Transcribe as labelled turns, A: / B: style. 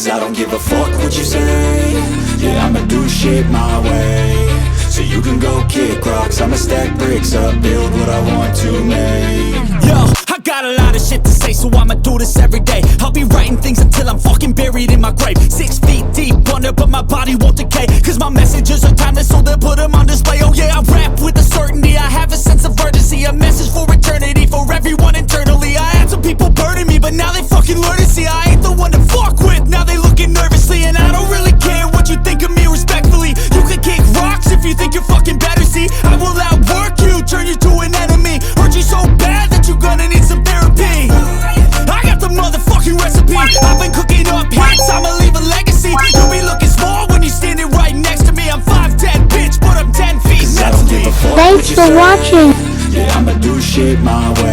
A: Cause I don't give a fuck what you say. Yeah, I'ma do shit my way. So you can go kick rocks, I'ma stack bricks up, build what I want to make.
B: Yo, I got a lot of shit to say, so I'ma do this every day. I'll be writing things until I'm fucking buried in my grave. 6 feet deep under, but my body won't decay. Cause my messages are timeless, so they'll put them on display. Oh yeah, I rap with a certainty, I have a sense of urgency. A message for eternity, for everyone internally. I had some people burning me, but now they fucking learn to see I ain't the one to fuck with, now they looking nervously. And I don't really care what you think of me, respectfully. You can kick rocks if you think you're fucking better, see. I will outwork you, turn you to an enemy. Hurt you so bad that you're gonna need some therapy. I got the motherfucking recipe. I've been cooking up hits, I'ma leave a legacy. You'll be looking small when you're standing right next to me. I'm 5'10", bitch, but I'm 10 feet next to me.
C: Thanks for watching.
A: Yeah, I'ma do shit my way.